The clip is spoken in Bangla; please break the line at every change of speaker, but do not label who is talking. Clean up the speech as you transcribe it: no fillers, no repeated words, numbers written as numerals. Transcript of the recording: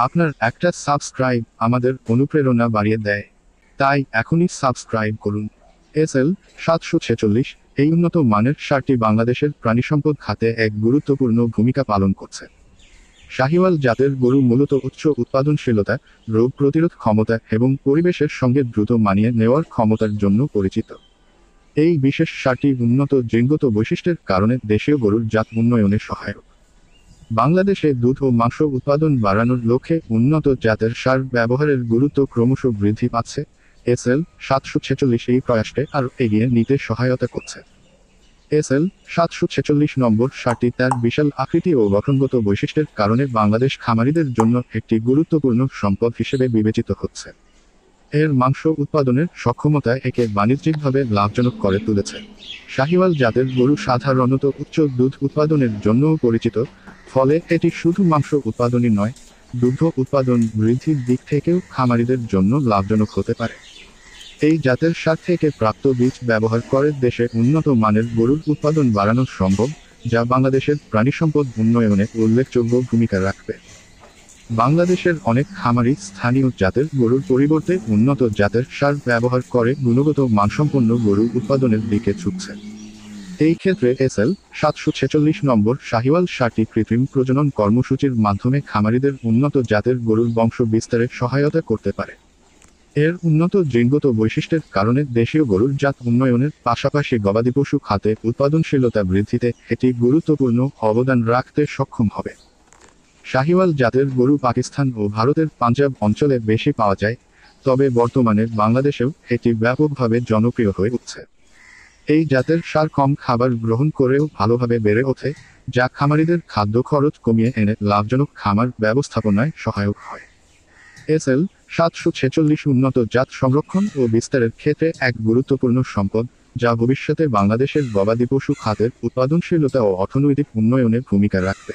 আপনার একটা সাবস্ক্রাইব আমাদের অনুপ্রেরণা বাড়িয়ে দেয়, তাই এখনই সাবস্ক্রাইব করুন। এসএল 746 এই উন্নত মানের সারটি বাংলাদেশের প্রাণিসম্পদ খাতে এক গুরুত্বপূর্ণ ভূমিকা পালন করছে। শাহিওয়াল জাতের গরু মূলত উচ্চ উৎপাদনশীলতা, রোগ প্রতিরোধ ক্ষমতা এবং পরিবেশের সঙ্গে দ্রুত মানিয়ে নেওয়ার ক্ষমতার জন্য পরিচিত। এই বিশেষ সারটি উন্নত জিনগত বৈশিষ্ট্যের কারণে দেশীয় গরুর জাত উন্নয়নে সহায়ক। বাংলাদেশে দুধ ও মাংস উৎপাদন বাড়ানোর লক্ষ্যে উন্নত জাতের সার ব্যবহারের গুরুত্ব ক্রমশ বৃদ্ধি পাচ্ছে। এসএল 746 এই প্রয়াসকে আরও এগিয়ে নিতে সহায়তা করছে। এসএল 746 নম্বর সারটি তার বিশাল আকৃতি ও গঠনগত বৈশিষ্ট্যের কারণে বাংলাদেশ খামারিদের জন্য একটি গুরুত্বপূর্ণ সম্পদ হিসেবে বিবেচিত হচ্ছে। এর মাংস উৎপাদনের সক্ষমতা একে বাণিজ্যিকভাবে লাভজনক করে তুলেছে। শাহিওয়াল জাতের গরু সাধারণত উচ্চ দুধ উৎপাদনের জন্যও পরিচিত, ফলে এটি শুধু মাংস উৎপাদনই নয়, দুগ্ধ উৎপাদন বৃদ্ধির দিক থেকেও খামারিদের জন্য লাভজনক হতে পারে। এই জাতের সার থেকে প্রাপ্ত বীজ ব্যবহার করে দেশে উন্নত মানের গরুর উৎপাদন বাড়ানো সম্ভব, যা বাংলাদেশের প্রাণিসম্পদ উন্নয়নে উল্লেখযোগ্য ভূমিকা রাখবে। বাংলাদেশের অনেক খামারি স্থানীয় জাতের গরুর পরিবর্তে উন্নত জাতের সার ব্যবহার করে গুণগত মানসম্পন্ন গরু উৎপাদনের দিকে ঝুঁকছে। এই ক্ষেত্রে এসএল 746 নম্বর শাহিওয়াল সারটি কৃত্রিম প্রজনন কর্মসূচির মাধ্যমে খামারিদের উন্নত জাতের গরুর বংশ বিস্তারে সহায়তা করতে পারে। এর উন্নত জিনগত বৈশিষ্ট্যের কারণে দেশীয় গরুর জাত উন্নয়নের পাশাপাশি গবাদি পশু খাতে উৎপাদনশীলতা বৃদ্ধিতে এটি গুরুত্বপূর্ণ অবদান রাখতে সক্ষম হবে। শাহিওয়াল জাতের গরু পাকিস্তান ও ভারতের পাঞ্জাব অঞ্চলে বেশি পাওয়া যায়, তবে বর্তমানে বাংলাদেশেও এটি ব্যাপকভাবে জনপ্রিয় হয়ে উঠছে। এই জাতের সার কম খাবার গ্রহণ করেও ভালোভাবে বেড়ে ওঠে, যা খামারিদের খাদ্য খরচ কমিয়ে এনে লাভজনক খামার ব্যবস্থাপনায় সহায়ক হয়। এসএল 746 উন্নত জাত সংরক্ষণ ও বিস্তারের ক্ষেত্রে এক গুরুত্বপূর্ণ সম্পদ, যা ভবিষ্যতে বাংলাদেশের গবাদি পশু খাতের উৎপাদনশীলতা ও অর্থনৈতিক উন্নয়নে ভূমিকা রাখবে।